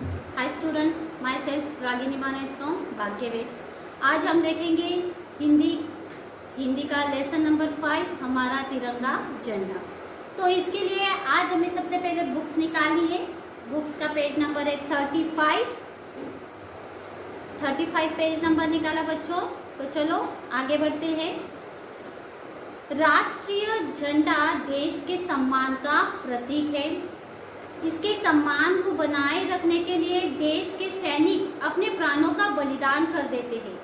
Hi students, my self Ragini माने from भाग्यवेद। आज हम देखेंगे हिंदी हिंदी का लेसन नंबर 5, हमारा तिरंगा झंडा। तो इसके लिए आज हमें सबसे पहले बुक्स निकालनी है। बुक्स का पेज नंबर है 35 पेज नंबर निकाला बच्चों। तो चलो आगे बढ़ते हैं। राष्ट्रीय झंडा देश के सम्मान का प्रतीक है। इसके सम्मान को बनाए रखने के लिए देश के सैनिक अपने प्राणों का बलिदान कर देते हैं।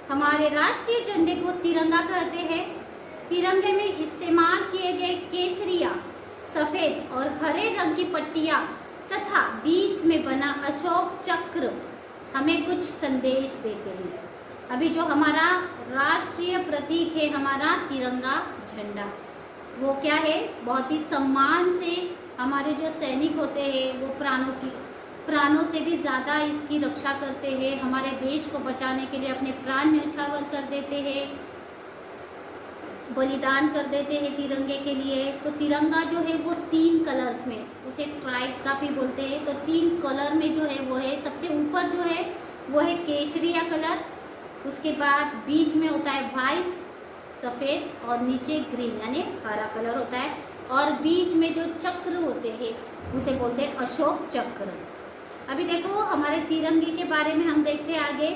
हमारे राष्ट्रीय झंडे को तिरंगा कहते हैं। तिरंगे में इस्तेमाल किए गए केसरिया, सफ़ेद और हरे रंग की पट्टियाँ तथा बीच में बना अशोक चक्र हमें कुछ संदेश देते हैं। अभी जो हमारा राष्ट्रीय प्रतीक है, हमारा तिरंगा झंडा, वो क्या है? बहुत ही सम्मान से हमारे जो सैनिक होते हैं वो प्राणों से भी ज़्यादा इसकी रक्षा करते हैं। हमारे देश को बचाने के लिए अपने प्राण न्यौछावर कर देते हैं, बलिदान कर देते हैं तिरंगे के लिए। तो तिरंगा जो है वो 3 कलर्स में, उसे ट्राइब का भी बोलते हैं। तो 3 कलर में जो है वो है, सबसे ऊपर जो है वो है केसरिया कलर, उसके बाद बीच में होता है वाइट सफ़ेद और नीचे ग्रीन यानी हरा कलर होता है, और बीच में जो चक्र होते हैं उसे बोलते हैं अशोक चक्र। अभी देखो हमारे तिरंगे के बारे में हम देखते हैं आगे।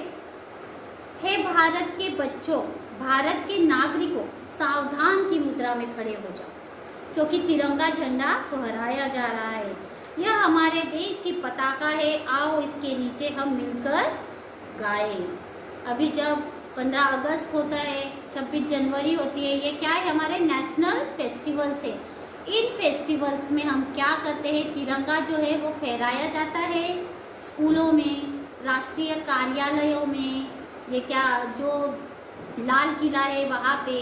हे भारत के बच्चों, भारत के नागरिकों, सावधान की मुद्रा में खड़े हो जाओ, क्योंकि तिरंगा झंडा फहराया जा रहा है। यह हमारे देश की पताका है, आओ इसके नीचे हम मिलकर गाएं। अभी जब 15 अगस्त होता है, 26 जनवरी होती है, ये क्या है? हमारे नेशनल फेस्टिवल्स है। इन फेस्टिवल्स में हम क्या करते हैं? तिरंगा जो है वो फहराया जाता है स्कूलों में, राष्ट्रीय कार्यालयों में। ये क्या, जो लाल किला है वहाँ पे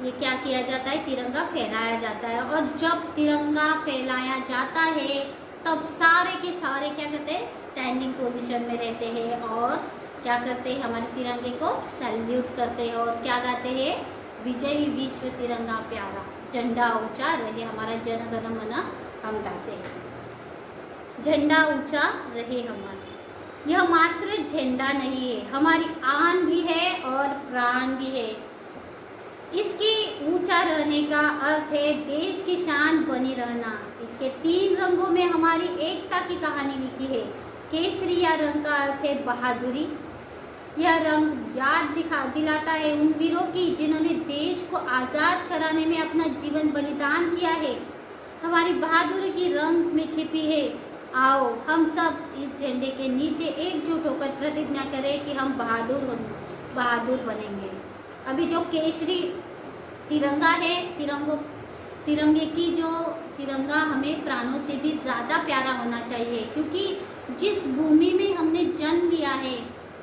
ये क्या किया जाता है? तिरंगा फहराया जाता है। और जब तिरंगा फहराया जाता है तब सारे के सारे क्या करते हैं? स्टैंडिंग पोजीशन में रहते हैं और क्या करते हैं? हमारे तिरंगे को सैल्यूट करते हैं और क्या गाते हैं? विजयी विश्व तिरंगा प्यारा, झंडा ऊंचा रहे, हमारा जन गण मन हम गाते हैं, झंडा ऊंचा रहे हमारा। यह मात्र झंडा नहीं है, हमारी आन भी है और प्राण भी है। इसके ऊंचा रहने का अर्थ है देश की शान बनी रहना। इसके 3 रंगों में हमारी एकता की कहानी लिखी है। केसरिया रंग का अर्थ है बहादुरी। यह रंग याद दिलाता है उन वीरों की जिन्होंने देश को आज़ाद कराने में अपना जीवन बलिदान किया है। हमारी बहादुरी की रंग में छिपी है। आओ हम सब इस झंडे के नीचे एकजुट होकर प्रतिज्ञा करें कि हम बहादुर बनेंगे। अभी जो केसरी तिरंगा है, तिरंगा हमें प्राणों से भी ज़्यादा प्यारा होना चाहिए, क्योंकि जिस भूमि में हमने जन्म लिया है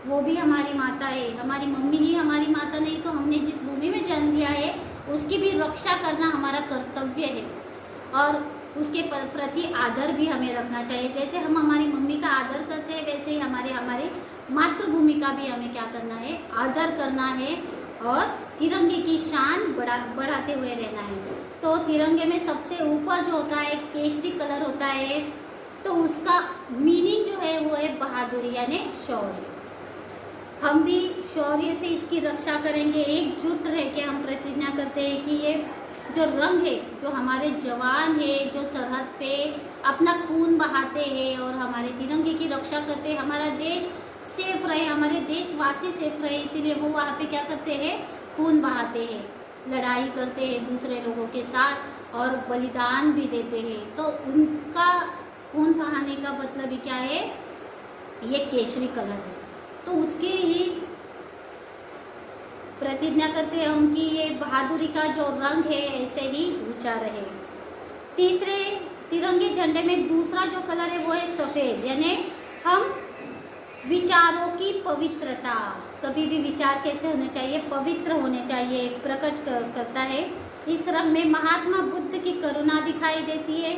वो भी हमारी माता है। हमारी मम्मी ही हमारी माता, नहीं तो हमने जिस भूमि में जन्म लिया है उसकी भी रक्षा करना हमारा कर्तव्य है और उसके प्रति आदर भी हमें रखना चाहिए। जैसे हम हमारी मम्मी का आदर करते हैं वैसे ही हमारे मातृभूमि का भी हमें क्या करना है? आदर करना है और तिरंगे की शान बढ़ाते हुए रहना है। तो तिरंगे में सबसे ऊपर जो होता है केसरी कलर होता है, तो उसका मीनिंग जो है वो है बहादुरी यानी शौर्य। हम भी शौर्य से इसकी रक्षा करेंगे। एकजुट रह के हम प्रतिज्ञा करते हैं कि ये जो रंग है, जो हमारे जवान है जो सरहद पे अपना खून बहाते हैं और हमारे तिरंगे की रक्षा करते हैं, हमारा देश सेफ रहे, हमारे देशवासी सेफ रहे, इसीलिए वो वहाँ पे क्या करते हैं? खून बहाते हैं, लड़ाई करते हैं दूसरे लोगों के साथ और बलिदान भी देते हैं। तो उनका खून बहाने का मतलब ही क्या है? ये केसरी कलर है। तो उसके ही प्रतिज्ञा करते हैं हम कि ये बहादुरी का जो रंग है ऐसे ही ऊंचा रहे। तीसरे तिरंगे झंडे में दूसरा जो कलर है वो है सफ़ेद, यानी हम विचारों की पवित्रता, कभी भी विचार कैसे होने चाहिए? पवित्र होने चाहिए, प्रकट करता है। इस रंग में महात्मा बुद्ध की करुणा दिखाई देती है,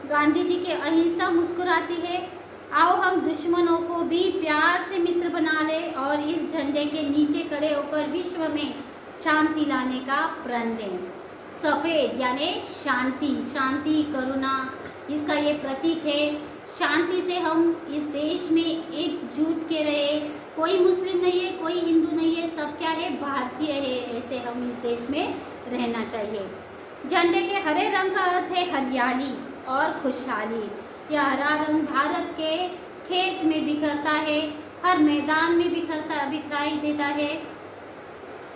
गांधी जी की अहिंसा मुस्कुराती है। आओ हम दुश्मनों को भी प्यार से मित्र बना लें और इस झंडे के नीचे खड़े होकर विश्व में शांति लाने का प्रण लें। सफ़ेद यानी शांति, करुणा, इसका ये प्रतीक है। शांति से हम इस देश में एकजुट के रहे। कोई मुस्लिम नहीं है, कोई हिंदू नहीं है, सब क्या है, भारतीय है। ऐसे हम इस देश में रहना चाहिए। झंडे के हरे रंग का अर्थ है हरियाली और खुशहाली। यह हरा रंग भारत के खेत में बिखरता है, हर मैदान में बिखराई देता है।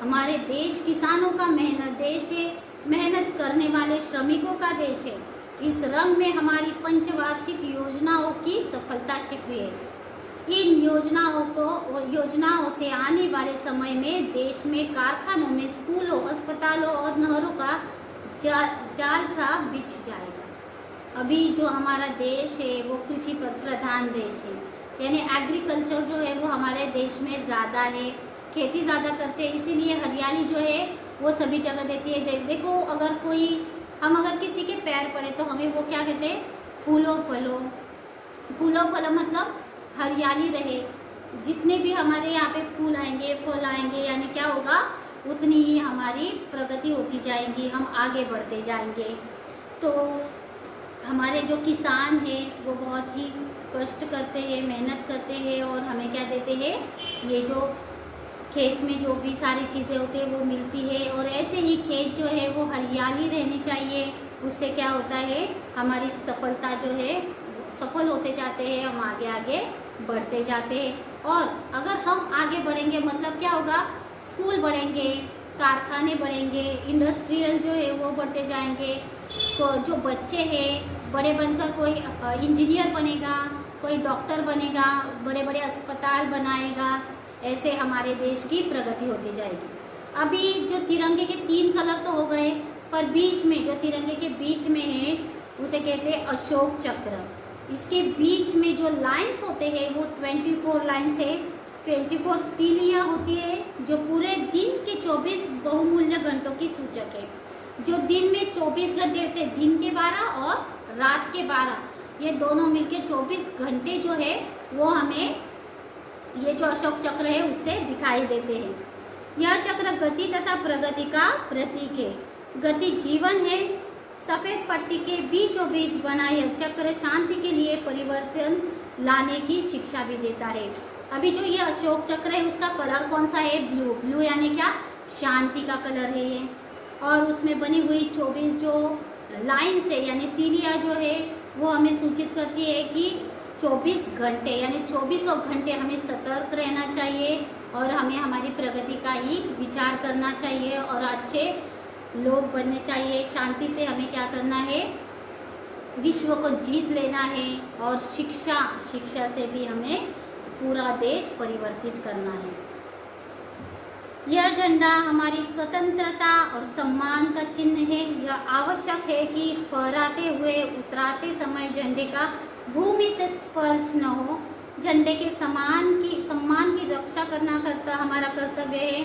हमारे देश किसानों का मेहनत देश है, मेहनत करने वाले श्रमिकों का देश है। इस रंग में हमारी पंचवार्षिक योजनाओं की सफलता छिपी है। इन योजनाओं से आने वाले समय में देश में कारखानों में, स्कूलों, अस्पतालों और नहरों का जाल सा बिछ जाएगा। अभी जो हमारा देश है वो कृषि पर प्रधान देश है, यानी एग्रीकल्चर जो है वो हमारे देश में ज़्यादा है, खेती ज़्यादा करते हैं, इसीलिए हरियाली जो है वो सभी जगह देती है। देखो अगर किसी के पैर पड़े तो हमें वो क्या कहते हैं, फूलों फलों मतलब हरियाली रहे। जितने भी हमारे यहाँ पे फूल आएंगे, फल आएंगे, यानी क्या होगा, उतनी ही हमारी प्रगति होती जाएगी, हम आगे बढ़ते जाएंगे। तो हमारे जो किसान हैं वो बहुत ही कष्ट करते हैं, मेहनत करते हैं और हमें क्या देते हैं, ये जो खेत में जो भी सारी चीज़ें होती है वो मिलती है। और ऐसे ही खेत जो है वो हरियाली रहनी चाहिए। उससे क्या होता है, हमारी सफलता जो है, सफल होते जाते हैं, हम आगे आगे बढ़ते जाते हैं। और अगर हम आगे बढ़ेंगे मतलब क्या होगा, स्कूल बढ़ेंगे, कारखाने बढ़ेंगे, इंडस्ट्रियल जो है वो बढ़ते जाएंगे। तो जो बच्चे हैं बड़े बनकर कोई इंजीनियर बनेगा, कोई डॉक्टर बनेगा, बड़े बड़े अस्पताल बनाएगा। ऐसे हमारे देश की प्रगति होती जाएगी। अभी जो तिरंगे के 3 कलर तो हो गए, पर बीच में जो तिरंगे के बीच में है उसे कहते हैं अशोक चक्र। इसके बीच में जो लाइंस होते हैं वो 24 लाइंस है, 24 तीलियाँ होती है, जो पूरे दिन के 24 बहुमूल्य घंटों की सूचक है। जो दिन में 24 घंटे रहते हैं, दिन के 12 और रात के 12, ये दोनों मिलके 24 घंटे जो है वो हमें ये जो अशोक चक्र है उससे दिखाई देते हैं। यह चक्र गति तथा प्रगति का प्रतीक है। गति जीवन है। सफ़ेद पट्टी के बीचों बीच बना यह चक्र शांति के लिए परिवर्तन लाने की शिक्षा भी देता है। अभी जो ये अशोक चक्र है उसका कलर कौन सा है, ब्लू यानी क्या, शांति का कलर है ये। और उसमें बनी हुई 24 जो लाइन्स है यानी तीलियाँ जो है वो हमें सूचित करती है कि 24 घंटे यानी 24 घंटे हमें सतर्क रहना चाहिए और हमें हमारी प्रगति का ही विचार करना चाहिए और अच्छे लोग बनने चाहिए। शांति से हमें क्या करना है, विश्व को जीत लेना है। और शिक्षा से भी हमें पूरा देश परिवर्तित करना है। यह झंडा हमारी स्वतंत्रता और सम्मान का चिन्ह है। यह आवश्यक है कि फहराते हुए उतराते समय झंडे का भूमि से स्पर्श न हो। झंडे के सम्मान की रक्षा करना हमारा कर्तव्य है।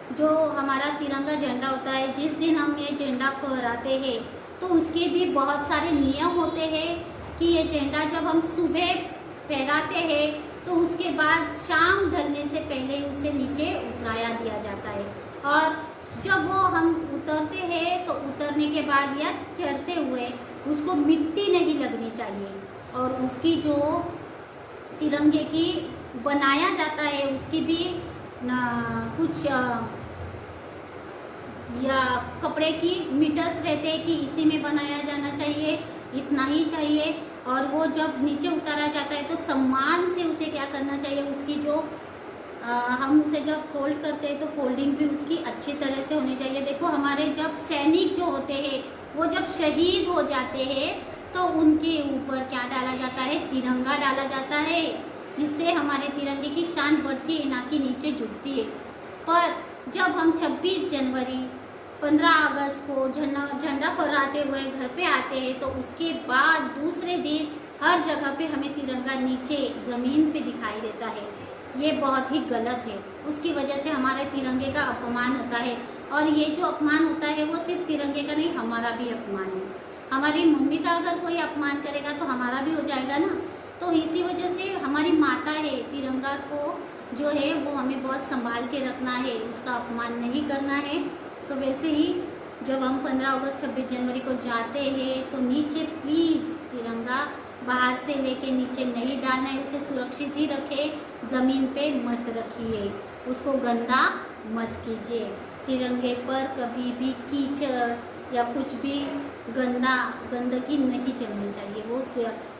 जो हमारा तिरंगा झंडा होता है, जिस दिन हम ये झंडा फहराते हैं तो उसके भी बहुत सारे नियम होते हैं कि ये झंडा जब हम सुबह फहराते हैं तो उसके बाद शाम ढलने से पहले उसे नीचे उतराया दिया जाता है। और जब वो हम उतरते हैं तो उतरने के बाद या चढ़ते हुए उसको मिट्टी नहीं लगनी चाहिए। और उसकी जो तिरंगे की बनाया जाता है उसकी भी कुछ या कपड़े की मीटर्स रहते हैं कि इसी में बनाया जाना चाहिए, इतना ही चाहिए। और वो जब नीचे उतारा जाता है तो सम्मान से उसे क्या करना चाहिए, उसकी जो हम उसे जब फोल्ड करते हैं तो फोल्डिंग भी उसकी अच्छी तरह से होनी चाहिए। देखो हमारे जब सैनिक जो होते हैं वो जब शहीद हो जाते हैं तो उनके ऊपर क्या डाला जाता है, तिरंगा डाला जाता है। इससे हमारे तिरंगे की शान बढ़ती है, ना कि नीचे झुकती है। पर जब हम 26 जनवरी 15 अगस्त को झंडा फहराते हुए घर पे आते हैं तो उसके बाद दूसरे दिन हर जगह पे हमें तिरंगा नीचे ज़मीन पे दिखाई देता है। ये बहुत ही गलत है। उसकी वजह से हमारे तिरंगे का अपमान होता है। और ये जो अपमान होता है वो सिर्फ तिरंगे का नहीं, हमारा भी अपमान है। हमारी मम्मी का अगर कोई अपमान करेगा तो हमारा भी हो जाएगा ना। तो इसी वजह से हमारी माता है, तिरंगा को जो है वो हमें बहुत संभाल के रखना है, उसका अपमान नहीं करना है। तो वैसे ही जब हम 15 अगस्त 26 जनवरी को जाते हैं तो नीचे प्लीज़ तिरंगा बाहर से लेके नीचे नहीं डालना है, उसे सुरक्षित ही रखें, ज़मीन पे मत रखिए, उसको गंदा मत कीजिए। तिरंगे पर कभी भी कीचड़ या कुछ भी गंदगी नहीं चलनी चाहिए, वो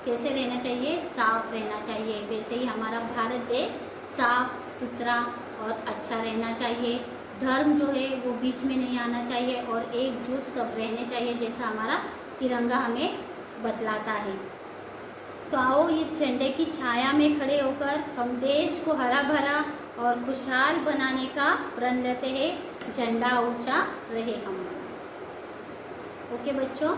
कैसे रहना चाहिए, साफ रहना चाहिए। वैसे ही हमारा भारत देश साफ सुथरा और अच्छा रहना चाहिए। धर्म जो है वो बीच में नहीं आना चाहिए और एकजुट सब रहने चाहिए, जैसा हमारा तिरंगा हमें बतलाता है। तो आओ इस झंडे की छाया में खड़े होकर हम देश को हरा भरा और खुशहाल बनाने का प्रण लेते हैं। झंडा ऊंचा रहे हम। ओके बच्चों।